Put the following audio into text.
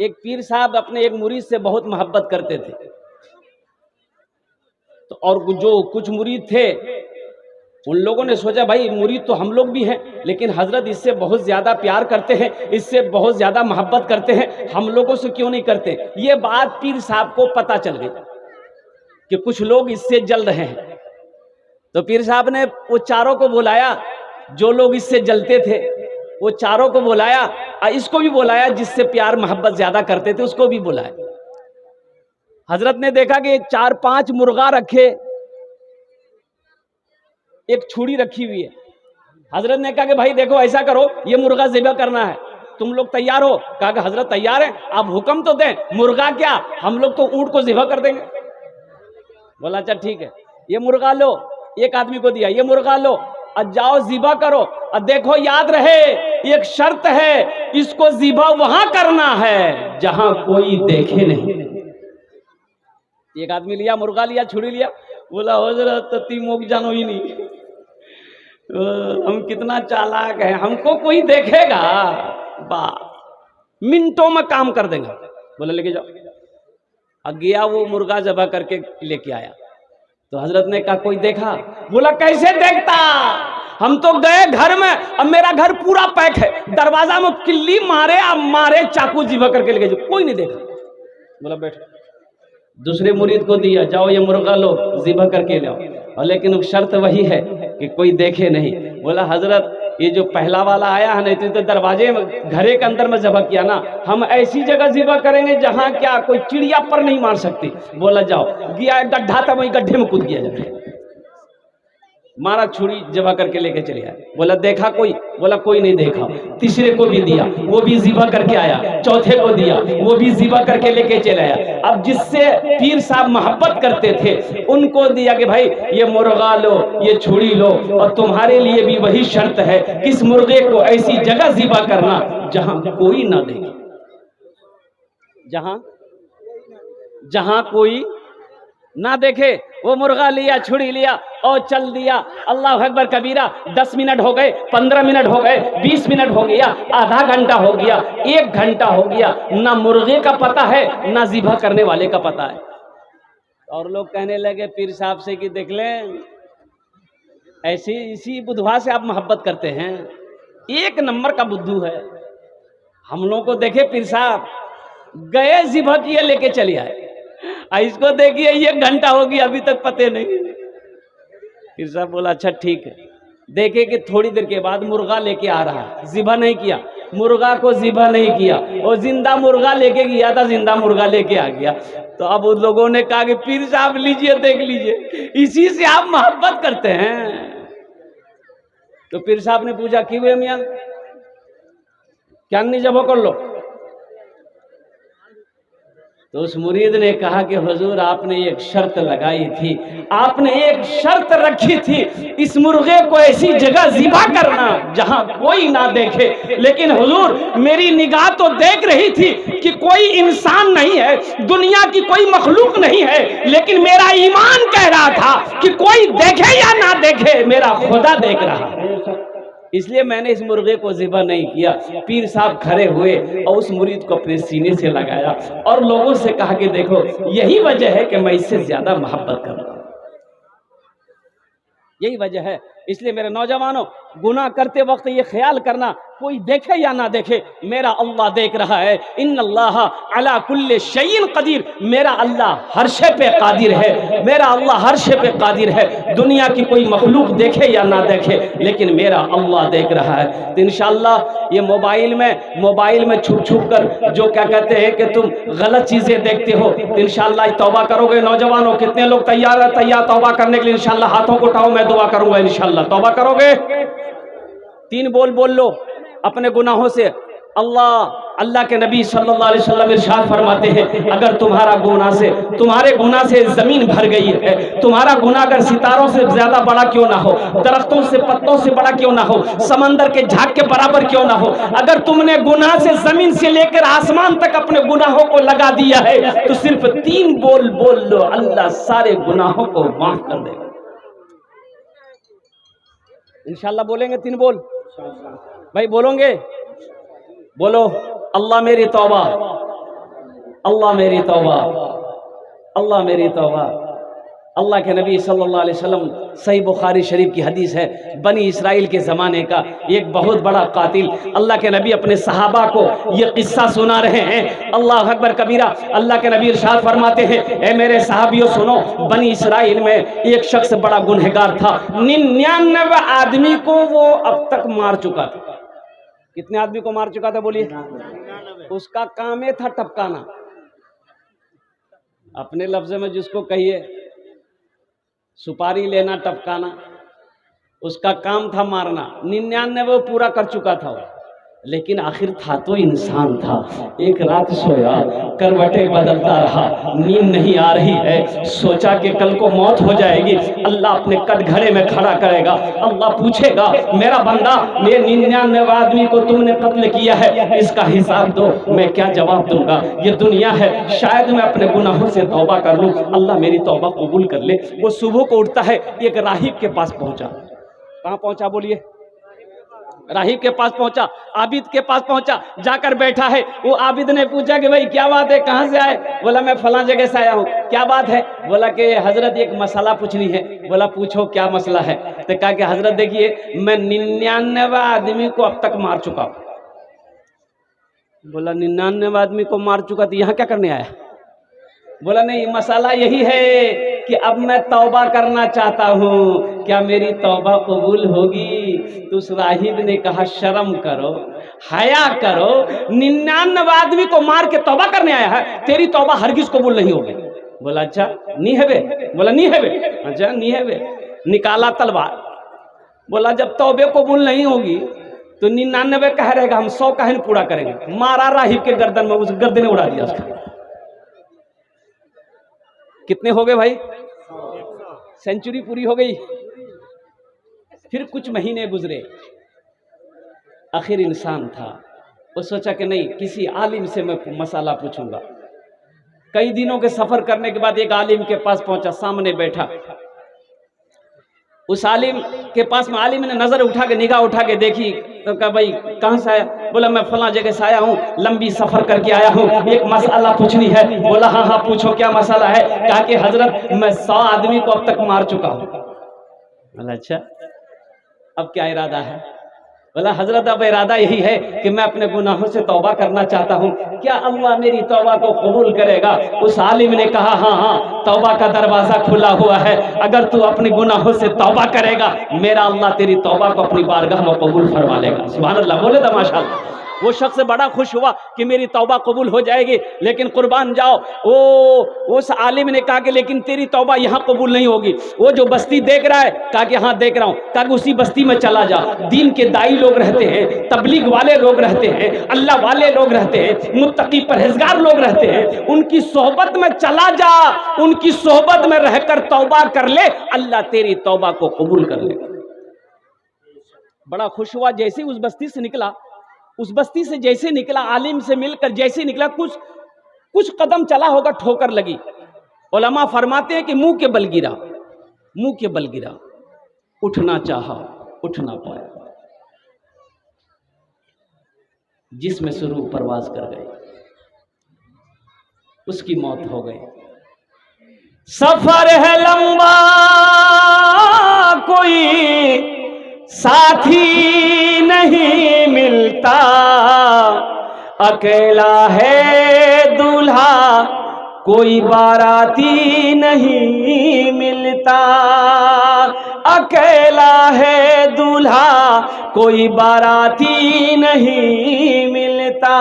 ایک پیر صاحب اپنے ایک مرید سے بہت محبت کرتے تھے، تو اور جو کچھ مرید تھے ان لوگوں نے سوچا بھائی مرید تو ہم لوگ بھی ہیں، لیکن حضرت اس سے بہت زیادہ پیار کرتے ہیں، اس سے بہت زیادہ محبت کرتے ہیں، ہم لوگوں سے کیوں نہیں کرتے؟ یہ بات پیر صاحب کو پتہ چل گئی کہ کچھ لوگ اس سے جل رہے ہیں۔ تو پیر صاحب نے وہ چاروں کو بلایا، جو لوگ اس سے جلتے تھے وہ چاروں کو بلایا، اور اس کو بھی بلایا جس سے پیار محبت زیادہ کرتے تھے اس کو بھی بلایا۔ حضرت نے دیکھا کہ 4-5 مرغا رکھے، ایک چھڑی رکھی ہوئی ہے۔ حضرت نے کہا کہ بھائی دیکھو ایسا کرو، یہ مرغا ذبح کرنا ہے، تم لوگ تیار ہو؟ کہا کہ حضرت تیار ہیں، آپ حکم تو دیں، مرغا کیا ہم لوگ تو اونٹ کو ذبح کر دیں گے۔ بولا اچھا ٹھیک ہے، یہ مرغا لو، ایک آدمی کو دیا، یہ مرغا لو اور جاؤ ذبح کرو، اور دیکھو یاد رہے ایک شرط ہے، اس کو ذبح وہاں کرنا ہے جہاں کوئی دیکھے نہیں۔ ایک آدمی لیا، مرغا لیا، چھری لیا، بولا حضرت تیموک جانو ہی نہیں، ہم کتنا چالاک ہیں، ہم کو کوئی دیکھے گا؟ منٹوں میں کام کر دیں گے۔ بولا لے کے جاؤ۔ اب گیا وہ مرغا ذبح کر کے لے کے آیا، تو حضرت نے کہا کوئی دیکھا؟ بولا کیسے دیکھتا، ہم تو گئے گھر میں، اب میرا گھر پورا پیک ہے، دروازہ میں کلی مارے، اب مارے چاقو ذبح کر کے لے کے جاؤ، کوئی نہیں دیکھا۔ بولا بیٹھ۔ دوسرے مرید کو دیا، جاؤ یہ مرغا لو، ذبح کر کے لاؤ، اور لیکن شرط وہی ہے کہ کوئی دیکھے نہیں۔ بولا حضرت یہ جو پہلا والا آیا ہے نا، تو دروازے میں گھرے کے اندر میں ذبح کیا نا، ہم ایسی جگہ ذبح کریں گے جہاں کیا کوئی چڑیا پر نہیں مار سکتی۔ بولا جاؤ۔ گیا، ایک گڈھا تھا وہی گڈھے میں کود گیا، جب مارا چھری ذبح کر کے لے کے چلے آئے۔ بولا دیکھا کوئی؟ بولا کوئی نہیں دیکھا۔ تیسرے کو بھی دیا، وہ بھی ذبح کر کے آیا۔ چوتھے کو دیا، وہ بھی ذبح کر کے لے کے چلے آیا۔ اب جس سے پیر صاحب محبت کرتے تھے ان کو دیا کہ بھائی یہ مرغا لو، یہ چھری لو، اور تمہارے لیے بھی وہی شرط ہے کہ اس مرغے کو ایسی جگہ ذبح کرنا جہاں کوئی نہ دیکھے، جہاں کوئی نہ دیکھے۔ وہ مرغا لیا، چھڑی لیا اور چل دیا۔ اللہ اکبر کبیرہ، 10 منٹ ہو گئے، 15 منٹ ہو گئے، 20 منٹ ہو گیا، آدھا گھنٹہ ہو گیا، 1 گھنٹہ ہو گیا، نہ مرغے کا پتہ ہے نہ ذبح کرنے والے کا پتہ ہے۔ اور لوگ کہنے لگے پیر صاحب سے کہ دیکھ لیں اسی بدھوا سے آپ محبت کرتے ہیں، 1 نمبر کا بدھو ہے۔ ہم لوگوں کو دیکھے پیر صاحب گئے ذبح کیے لے کے چلے آئے، اس کو دیکھیے 1 گھنٹہ ہو گیا ابھی تک پتے نہیں۔ پھر صاحب بولا اچھا ٹھیک ہے۔ دیکھے کہ تھوڑی دیر کے بعد مرغا لے کے آ رہا ہے، ذبح نہیں کیا، مرغا کو ذبح نہیں کیا، وہ زندہ مرغا لے کے گیا تھا، زندہ مرغا لے کے آ گیا۔ تو اب ان لوگوں نے کہا کہ پیر صاحب لیجئے دیکھ لیجئے، اسی سے آپ محبت کرتے ہیں۔ تو پیر صاحب نے پوچھا کیوں ہے میاں، کیا نہیں ذبح کر لو؟ تو اس مرید نے کہا کہ حضور آپ نے ایک شرط لگائی تھی، آپ نے ایک شرط رکھی تھی، اس مرغے کو ایسی جگہ ذبح کرنا جہاں کوئی نہ دیکھے، لیکن حضور میری نگاہ تو دیکھ رہی تھی کہ کوئی انسان نہیں ہے، دنیا کی کوئی مخلوق نہیں ہے، لیکن میرا ایمان کہہ رہا تھا کہ کوئی دیکھے یا نہ دیکھے میرا خدا دیکھ رہا ہے، اس لیے میں نے اس مرغے کو ذبح نہیں کیا۔ پیر صاحب کھڑے ہوئے اور اس مرید کو اپنے سینے سے لگایا اور لوگوں سے کہا کہ دیکھو یہی وجہ ہے کہ میں اس سے زیادہ محبت کرتا ہوں، یہی وجہ ہے۔ اس لیے میرے نوجوانوں گناہ کرتے وقت یہ خیال کرنا کوئی دیکھے یا نہ دیکھے میرا اللہ دیکھ رہا ہے۔ ان اللہ علی کل شیء قدیر، میرا اللہ ہر شے پہ قادر ہے، میرا اللہ ہر شے پہ قادر ہے، دنیا کی کوئی مخلوق دیکھے یا نہ دیکھے لیکن میرا اللہ دیکھ رہا ہے۔ تو انشاءاللہ یہ موبائل میں چھپ چھپ کر جو کیا کہتے ہیں کہ تم غلط چیزیں دیکھتے ہو، تو انشاءاللہ توبہ کرو گے۔ نوجوانوں کتنے لوگ تیار توبہ کرنے کے لیے؟ انشاءاللہ ہاتھوں کو اٹھاؤ، میں دعا کروں گا انشاءاللہ۔ توبہ کرو گے؟ 3 بول لو اپنے گناہوں سے۔ اللہ کے نبی صلی اللہ علیہ وسلم ارشاد فرماتے ہیں اگر تمہارے گناہ سے زمین بھر گئی ہے، تمہارا گناہ اگر ستاروں سے زیادہ بڑا کیوں نہ ہو، درختوں سے پتوں سے بڑا کیوں نہ ہو، سمندر کے جھاگ کے برابر کیوں نہ ہو، اگر تم نے گناہ سے زمین سے لے کر آسمان تک اپنے گناہوں کو لگا دیا ہے تو صرف 3 بول لو، اللہ سارے گناہوں کو معاف کر دے گا۔ انشاءاللہ بولیں گے 3 بول؟ بھائی بولو گے؟ بولو اللہ میری توبہ اللہ میری توبہ، اللہ میری توبہ۔ اللہ کے نبی صلی اللہ علیہ وسلم، صحیح بخاری شریف کی حدیث ہے، بنی اسرائیل کے زمانے کا ایک بہت بڑا قاتل، اللہ کے نبی اپنے صحابہ کو یہ قصہ سنا رہے ہیں، اللہ اکبر کبیرہ۔ اللہ کے نبی ارشاد فرماتے ہیں، اے میرے صحابیوں سنو، بنی اسرائیل میں ایک شخص بڑا گنہگار تھا، 99 آدمی کو وہ اب تک مار چکا تھا۔ کتنے آدمی کو مار چکا تھا بولیے؟ اس کا کام یہ تھا ٹپکانا، اپنے لفظ میں جس کو کہیے سپاری لینا، ٹپکانا، اس کا کام تھا مارنا۔ 99 وہ پورا کر چکا تھا، لیکن آخر تھا تو انسان تھا۔ ایک رات سویا، کروٹیں بدلتا رہا، نیند نہیں آ رہی ہے، سوچا کہ کل کو موت ہو جائے گی، اللہ اپنے کٹ گھڑے میں کھڑا کرے گا، اللہ پوچھے گا میرا بندہ یہ 99 آدمی کو تم نے قتل کیا ہے، اس کا حساب دو، میں کیا جواب دوں گا؟ یہ دنیا ہے، شاید میں اپنے گناہوں سے توبہ کر لوں، اللہ میری توبہ قبول کر لے۔ وہ صبح کو اٹھتا ہے، ایک راہب کے پاس پہنچا۔ کہاں پہنچا بولیے؟ راہب کے پاس پہنچا، عابد کے پاس پہنچا، جا کر بیٹھا ہے۔ وہ عابد نے پوچھا کہ بھائی کیا بات ہے، کہاں سے آئے؟ بولا میں فلاں جگہ سے آیا ہوں۔ کیا بات ہے؟ بولا کہ حضرت ایک مسئلہ پوچھنی ہے۔ بولا پوچھو کیا مسئلہ ہے؟ تو کہا کہ حضرت دیکھیے میں 99 آدمی کو اب تک مار چکا ہوں۔ بولا 99 آدمی کو مار چکا تو یہاں کیا کرنے آیا؟ بولا نہیں، مسئلہ یہی ہے کہ اب میں توبہ کرنا چاہتا ہوں، کیا میری توبہ قبول ہوگی؟ تو اس راہب نے کہا شرم کرو، حیا کرو، 99 آدمی کو مار کے توبہ کرنے آیا ہے، تیری توبہ ہرگز قبول نہیں ہوگی۔ بولا اچھا نہیں ہے بے؟ بولا نہیں ہے بے۔ اچھا نہیں ہے بے؟ نکالا تلوار، بولا جب توبہ قبول نہیں ہوگی تو 99 کہہ رہے گا، ہم 100 کہیں پورا کریں گے۔ مارا راہب کے گردن میں، اس گردن اڑا دیا اس کا۔ کتنے ہو گئے بھائی؟ سینچری پوری ہو گئی۔ پھر کچھ مہینے گزرے، آخر انسان تھا، وہ سوچا کہ نہیں کسی عالم سے میں مسئلہ پوچھوں گا۔ کئی دنوں کے سفر کرنے کے بعد ایک عالم کے پاس پہنچا، سامنے بیٹھا۔ اس عالم کے پاس میں عالم نے نظر اٹھا کے، نگاہ اٹھا کے دیکھی تو کہا بھائی کہاں سے آیا؟ بولا میں فلاں جگہ سے آیا ہوں، لمبی سفر کر کے آیا ہوں، ایک مسئلہ پوچھنی ہے۔ بولا ہاں ہاں پوچھو کیا مسئلہ ہے؟ کہا کہ حضرت میں 100 آدمی کو اب تک مار چکا ہوں۔ بولا اچھا اب کیا ارادہ ہے؟ بولا حضرت اب ارادہ یہی ہے کہ میں اپنے گناہوں سے توبہ کرنا چاہتا ہوں، کیا اللہ میری توبہ کو قبول کرے گا؟ اس عالم نے کہا ہاں ہاں توبہ کا دروازہ کھلا ہوا ہے، اگر تو اپنے گناہوں سے توبہ کرے گا میرا اللہ تیری توبہ کو اپنی بارگاہ میں قبول فرما لے گا۔ سبحان اللہ، بولے تو ماشاءاللہ۔ وہ شخص بڑا خوش ہوا کہ میری توبہ قبول ہو جائے گی، لیکن قربان جاؤ اس عالم نے کہا کہ لیکن تیری توبہ یہاں قبول نہیں ہوگی۔ وہ جو بستی دیکھ رہا ہے، کہا کہ ہاں دیکھ رہا ہوں، کہا کہ اسی بستی میں چلا جا، دین کے دائی لوگ رہتے ہیں، تبلیغ والے لوگ رہتے ہیں، اللہ والے لوگ رہتے ہیں، متقی پرہیزگار لوگ رہتے ہیں، ان کی صحبت میں چلا جا، ان کی صحبت میں رہ کر توبہ کر لے، اللہ تیری توبہ کو قبول کر لے۔ بڑا خوش ہوا، جیسے اس بستی سے نکلا، اس بستی سے جیسے نکلا، عالم سے مل کر جیسے نکلا، کچھ قدم چلا ہوگا، ٹھوکر لگی۔ علماء فرماتے ہیں کہ منہ کے بل گرا، اٹھنا چاہا، اٹھ نہ پایا، جسم سے روح پرواز کر گئی، اس کی موت ہو گئی۔ سفر ہے لمبا، کوئی ساتھی نہیں ملتا، اکیلا ہے دولہا کوئی باراتی نہیں ملتا، اکیلا ہے دولہا کوئی باراتی نہیں ملتا۔